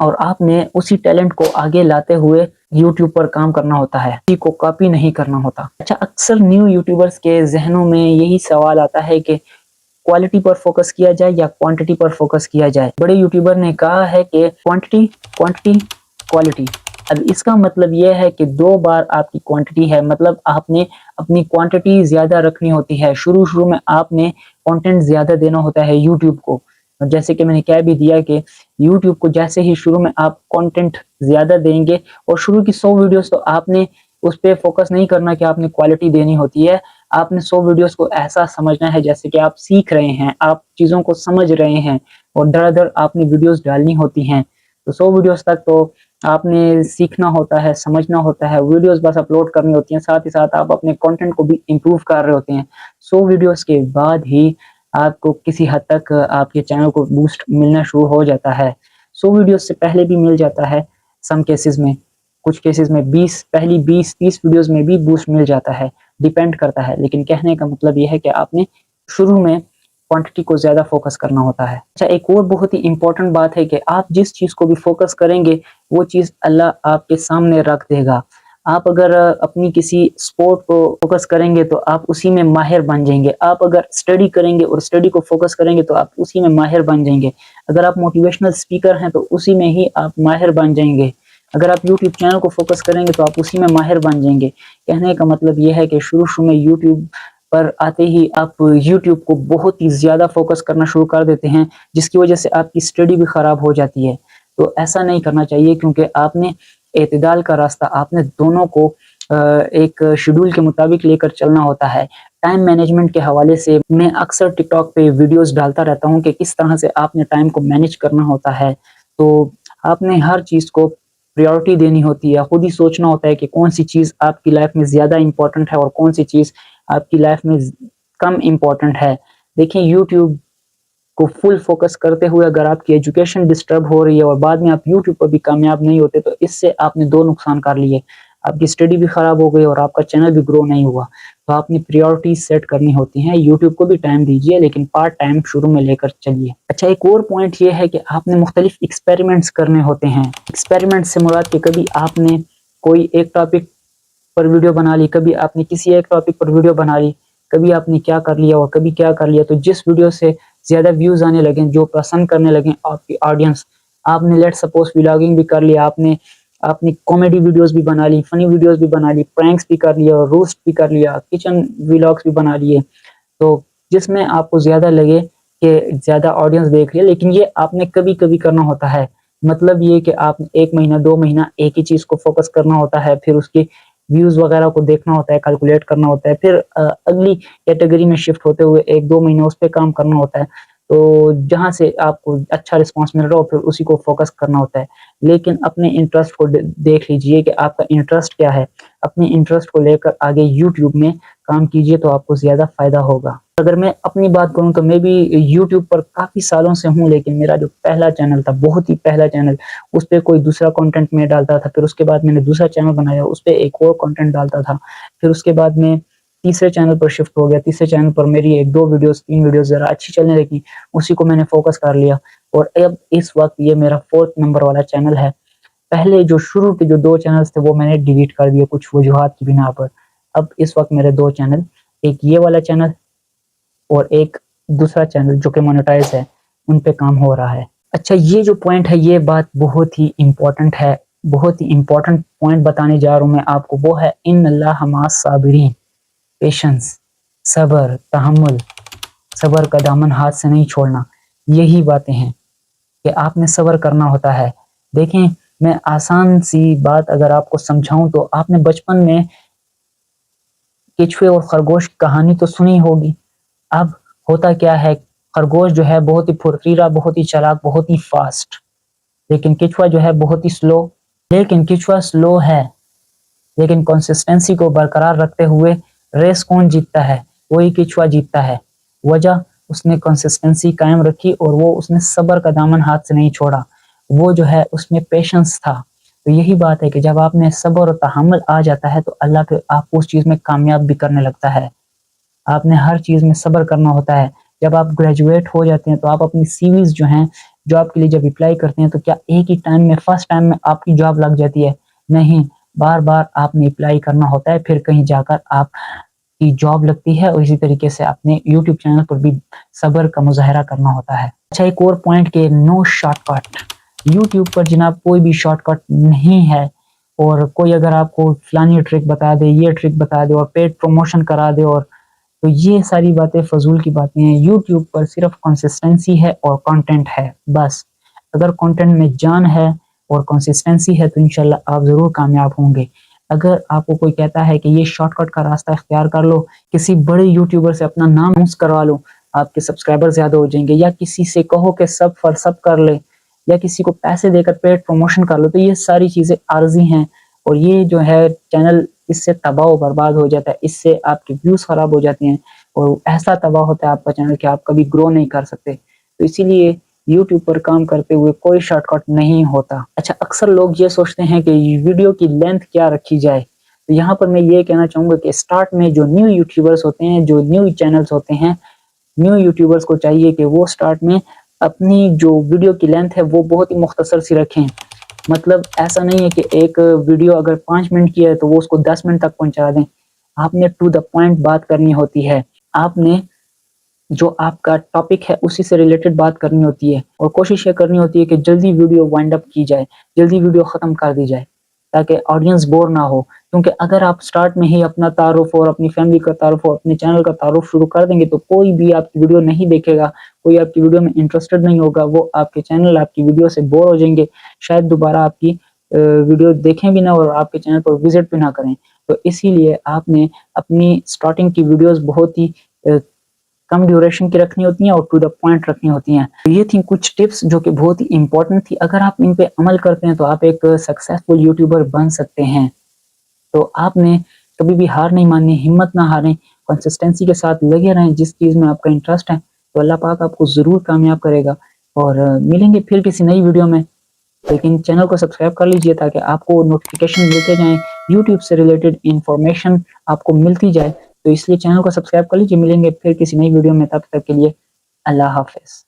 اور آپ نے اسی ٹیلنٹ کو آگے لاتے ہوئے یوٹیوب پر کام کرنا ہوتا ہے، کسی کو کاپی نہیں کرنا ہوتا۔ اچھا، اکثر نیو یوٹیوبرز کے ذہنوں میں یہی سوال آتا ہے کہ کوالٹی پر فوکس کیا جائے یا کوانٹٹی پر فوکس کیا جائے۔ بڑے یوٹیوبر نے کہا ہے کہ کوانٹٹی کوالٹی۔ اب اس کا مطلب یہ ہے کہ 2 بار آپ کی کوانٹٹی ہے، مطلب آپ نے اپنی کوانٹٹی زیادہ رکھنی ہوتی ہے۔ شروع میں آپ نے کانٹینٹ زیادہ دینا ہوتا ہے یوٹیوب کو، جیسے کہ میں نے کہہ بھی دیا کہ یوٹیوب کو جیسے ہی شروع میں آپ کانٹینٹ زیادہ دیں گے، اور شروع کی 100 ویڈیوز تو آپ نے اس پہ فوکس نہیں کرنا کہ آپ نے کوالٹی دینی ہوتی ہے۔ آپ نے 100 ویڈیوز کو ایسا سمجھنا ہے جیسے کہ آپ سیکھ رہے ہیں، آپ چیزوں کو سمجھ رہے ہیں، اور دھڑ آپ نے ویڈیوز ڈالنی ہوتی ہیں۔ تو 100 ویڈیوز تک تو آپ نے سیکھنا ہوتا ہے، سمجھنا ہوتا ہے، ویڈیوز بس اپلوڈ کرنی ہوتی ہیں، ساتھ ہی ساتھ آپ اپنے کنٹینٹ کو بھی امپروو کر رہے ہوتے ہیں۔ 100 ویڈیوز کے بعد ہی آپ کو کسی حد تک آپ کے چینل کو بوسٹ ملنا شروع ہو جاتا ہے۔ 100 ویڈیوز سے پہلے بھی مل جاتا ہے، سم کیسز میں، کچھ کیسز میں پہلی 20-30 ویڈیوز میں بھی بوسٹ مل جاتا ہے، ڈیپینڈ کرتا ہے۔ لیکن کہنے کا مطلب یہ ہے کہ آپ نے شروع میں کوانٹٹی کو زیادہ فوکس کرنا ہوتا ہے۔ اچھا، ایک اور بہت ہی امپورٹنٹ بات ہے کہ آپ جس چیز کو بھی فوکس کریں گے وہ چیز اللہ آپ کے سامنے رکھ دے گا۔ آپ اگر اپنی کسی سپورٹ کو فوکس کریں گے تو آپ اسی میں ماہر بن جائیں گے۔ آپ اگر اسٹڈی کریں گے اور اسٹڈی کو فوکس کریں گے تو آپ اسی میں ماہر بن جائیں گے۔ اگر آپ موٹیویشنل اسپیکر ہیں تو اسی میں ہی آپ ماہر بن جائیں گے۔ اگر آپ یوٹیوب چینل کو فوکس کریں گے تو آپ اسی میں ماہر بن جائیں گے۔ کہنے کا مطلب یہ ہے کہ شروع میں یوٹیوب پر آتے ہی آپ یوٹیوب کو بہت ہی زیادہ فوکس کرنا شروع کر دیتے ہیں، جس کی وجہ سے آپ کی اسٹڈی بھی خراب ہو جاتی ہے۔ تو ایسا نہیں کرنا چاہیے، کیونکہ آپ نے اعتدال کا راستہ، آپ نے دونوں کو ایک شیڈول کے مطابق لے کر چلنا ہوتا ہے۔ ٹائم مینجمنٹ کے حوالے سے میں اکثر ٹک ٹاک پہ ویڈیوز ڈالتا رہتا ہوں کہ کس طرح سے آپ نے ٹائم کو مینیج کرنا ہوتا ہے۔ تو آپ نے ہر چیز کو پریورٹی دینی ہوتی ہے، خود ہی سوچنا ہوتا ہے کہ کون سی چیز آپ کی لائف میں زیادہ امپورٹنٹ ہے اور کون سی چیز آپ کی لائف میں کم امپورٹنٹ ہے۔ دیکھیں، یوٹیوب کو فل فوکس کرتے ہوئے اگر آپ کی ایجوکیشن ڈسٹرب ہو رہی ہے اور بعد میں آپ یوٹیوب پر بھی کامیاب نہیں ہوتے، تو اس سے آپ نے 2 نقصان کر لیے، آپ کی اسٹڈی بھی خراب ہو گئی اور آپ کا چینل بھی گرو نہیں ہوا۔ تو آپ نے پریورٹیز سیٹ کرنی ہوتی ہیں۔ یوٹیوب کو بھی ٹائم دیجیے، لیکن پارٹ ٹائم شروع میں لے کر چلیے۔ اچھا، ایک اور پوائنٹ یہ ہے کہ آپ نے مختلف ایکسپیریمنٹس کرنے ہوتے ہیں۔ ایکسپیریمنٹ سے مراد کہ کبھی آپ نے کوئی ایک ٹاپک پر ویڈیو بنا لی، کبھی آپ نے کسی ایک ٹاپک پر ویڈیو بنا لی، کبھی آپ نے کیا کر لیا اور کبھی کیا کر لیا۔ تو جس ویڈیو سے زیادہ ویوز آنے لگیں، جو پسند کرنے لگیں آپ کی آڈینس، آپ نے لیٹ سپوز ولاگنگ بھی کر لیا، آپ نے کامیڈی ویڈیوز بھی بنا لی، فنی ویڈیوز بھی بنا لی، پرینکس بھی کر لیا اور روسٹ بھی کر لیا، کچن ولاگس بھی بنا لیے، تو جس میں آپ کو زیادہ لگے کہ زیادہ آڈینس دیکھ رہی ہے، لیکن یہ آپ نے کبھی کبھی کرنا ہوتا ہے۔ مطلب یہ کہ آپ 1 مہینہ 2 مہینہ ایک ہی چیز کو فوکس کرنا ہوتا ہے، پھر اس کی ویوز وغیرہ کو دیکھنا ہوتا ہے، کیلکولیٹ کرنا ہوتا ہے، پھر اگلی کیٹیگری میں شفٹ ہوتے ہوئے 1-2 مہینہ اس پہ کام کرنا ہوتا ہے۔ تو جہاں سے آپ کو اچھا رسپانس مل رہا ہو، پھر اسی کو فوکس کرنا ہوتا ہے۔ لیکن اپنے انٹرسٹ کو دیکھ لیجئے کہ آپ کا انٹرسٹ کیا ہے، اپنے انٹرسٹ کو لے کر آگے یوٹیوب میں کام کیجئے تو آپ کو زیادہ فائدہ ہوگا۔ اگر میں اپنی بات کروں تو میں بھی یوٹیوب پر کافی سالوں سے ہوں، لیکن میرا جو پہلا چینل تھا، بہت ہی پہلا چینل، اس پہ کوئی دوسرا کنٹینٹ میں ڈالتا تھا، پھر اس کے بعد میں نے دوسرا چینل بنایا، اس پہ ایک اور کنٹینٹ ڈالتا تھا، پھر اس کے بعد میں تیسرے چینل پر شفٹ ہو گیا، تیسرے چینل پر میری 1-2 ویڈیوز 3 ویڈیوز ذرا اچھی چلنے لگی، اسی کو میں نے فوکس کر لیا، اور اب اس وقت یہ میرا 4 نمبر والا چینل ہے۔ پہلے جو شروع کے جو 2 چینلز تھے وہ میں نے ڈیلیٹ کر دیے کچھ وجوہات کی بنا پر۔ اب اس وقت میرے 2 چینل، ایک یہ والا چینل اور ایک دوسرا چینل جو کہ مونیٹائز ہے، ان پہ کام ہو رہا ہے۔ اچھا، یہ جو پوائنٹ ہے، یہ بات بہت ہی امپورٹنٹ ہے، بہت ہی امپورٹنٹ پوائنٹ بتانے جا رہا ہوں میں آپ کو، وہ ہے ان اللہ مع الصابرین، پیشنس، صبر، تحمل، صبر کا دامن ہاتھ سے نہیں چھوڑنا۔ یہی باتیں ہیں کہ آپ نے صبر کرنا ہوتا ہے۔ دیکھیں، میں آسان سی بات اگر آپ کو سمجھاؤں تو آپ نے بچپن میں کچھوے اور خرگوش کی کہانی تو سنی ہوگی۔ اب ہوتا کیا ہے، خرگوش جو ہے بہت ہی پھرتیلا، بہت ہی چالاک، بہت ہی فاسٹ، لیکن کچھوا جو ہے بہت ہی سلو۔ لیکن کچھوا سلو ہے، لیکن کنسسٹنسی کو برقرار رکھتے ہوئے ریس کون جیتتا ہے؟ وہی کچھوا جیتتا ہے۔ وجہ، اس نے کنسسٹنسی قائم رکھی اور اس نے صبر کا دامن ہاتھ سے نہیں چھوڑا۔ وہ جو ہے اس میں پیشنس تھا۔ تو یہی بات ہے کہ جب آپ نے صبر اور تحمل آ جاتا ہے تو اللہ کے آپ کو اس چیز میں کامیاب بھی کرنے لگتا ہے۔ آپ نے ہر چیز میں صبر کرنا ہوتا ہے۔ جب آپ گریجویٹ ہو جاتے ہیں تو آپ اپنی سیویز جو ہیں جو آپ کے لیے جب اپلائی کرتے ہیں تو کیا ایک ہی ٹائم میں فرسٹ ٹائم میں آپ کی جاب لگ جاتی ہے؟ نہیں، بار بار آپ نے اپلائی کرنا ہوتا ہے، پھر کہیں جا کر آپ کی جاب لگتی ہے، اور اسی طریقے سے اپنے یوٹیوب چینل پر بھی صبر کا مظاہرہ کرنا ہوتا ہے۔ اچھا، ایک اور پوائنٹ کہ نو شارٹ کٹ۔ یوٹیوب پر جناب کوئی بھی شارٹ کٹ نہیں ہے، اور کوئی اگر آپ کو فلانی ٹرک بتا دے، یہ ٹرک بتا دے اور پیڈ پروموشن کرا دے، اور تو یہ ساری باتیں فضول کی باتیں ہیں۔ یوٹیوب پر صرف کنسسٹنسی ہے اور کنٹینٹ ہے، بس اگر کنٹینٹ میں جان ہے اور کنسسٹنسی ہے تو انشاءاللہ آپ ضرور کامیاب ہوں گے۔ اگر آپ کو کوئی کہتا ہے کہ یہ شارٹ کٹ کا راستہ اختیار کر لو، کسی بڑے یوٹیوبر سے اپنا نام اناؤنس کروا لو، آپ کے سبسکرائبر زیادہ ہو جائیں گے، یا کسی سے کہو کہ سب فار سب کر لے، یا کسی کو پیسے دے کر پیڈ پروموشن کر لو، تو یہ ساری چیزیں عارضی ہیں، اور یہ جو ہے چینل اس سے تباہ و برباد ہو جاتا ہے، اس سے آپ کے ویوز خراب ہو جاتے ہیں، اور ایسا تباہ ہوتا ہے آپ کا چینل کہ آپ کبھی گرو نہیں کر سکتے۔ تو اسی لیے یوٹیوب پر کام کرتے ہوئے کوئی شارٹ کٹ نہیں ہوتا۔ اچھا، اکثر لوگ یہ سوچتے ہیں کہ ویڈیو کی لینتھ کیا رکھی جائے، تو یہاں پر میں یہ کہنا چاہوں گا کہ سٹارٹ میں جو نیو یوٹیوبرز ہوتے ہیں، جو نیو چینلز ہوتے ہیں، نیو یوٹیوبرز کو چاہیے کہ وہ سٹارٹ میں اپنی جو ویڈیو کی لینتھ ہے وہ بہت ہی مختصر سی رکھیں۔ مطلب ایسا نہیں ہے کہ ایک ویڈیو اگر 5 منٹ کی ہے تو وہ اس کو 10 منٹ تک پہنچا دیں۔ آپ نے ٹو دا پوائنٹ بات کرنی ہوتی ہے، آپ نے جو آپ کا ٹاپک ہے اسی سے ریلیٹڈ بات کرنی ہوتی ہے، اور کوشش یہ کرنی ہوتی ہے کہ جلدی ویڈیو وائنڈ اپ کی جائے، جلدی ویڈیو ختم کر دی جائے، تاکہ آڈینس بور نہ ہو۔ کیونکہ اگر آپ سٹارٹ میں ہی اپنا تعارف اور اپنی فیملی کا تعارف اور اپنے چینل کا تعارف شروع کر دیں گے تو کوئی بھی آپ کی ویڈیو نہیں دیکھے گا، کوئی آپ کی ویڈیو میں انٹرسٹڈ نہیں ہوگا، وہ آپ کے چینل، آپ کی ویڈیو سے بور ہو جائیں گے، شاید دوبارہ آپ کی ویڈیو دیکھیں بھی نہ اور آپ کے چینل پر وزٹ بھی نہ کریں۔ تو اسی لیے آپ نے اپنی سٹارٹنگ کی ویڈیوز بہت ہی کم ڈیوریشن کی رکھنی ہوتی ہیں اور ٹو دا پوائنٹ رکھنی ہوتی ہیں۔ یہ تھیں کچھ ٹپس جو کہ بہت ہی امپورٹنٹ تھی، اگر آپ ان پہ عمل کرتے ہیں تو آپ ایک سکسیسفل یوٹیوبر بن سکتے ہیں۔ تو آپ نے کبھی بھی ہار نہیں ماننی، ہمت نہ ہاریں، کنسسٹنسی کے ساتھ لگے رہیں، جس چیز میں آپ کا انٹرسٹ ہے تو اللہ پاک آپ کو ضرور کامیاب کرے گا۔ اور ملیں گے پھر کسی نئی ویڈیو میں، لیکن چینل کو سبسکرائب کر لیجئے تاکہ آپ کو نوٹیفیکیشن ملتے جائیں، یوٹیوب سے ریلیٹڈ انفارمیشن آپ کو ملتی جائے، تو اس لیے چینل کو سبسکرائب کر لیجئے۔ ملیں گے پھر کسی نئی ویڈیو میں، تب تک کے لیے اللہ حافظ۔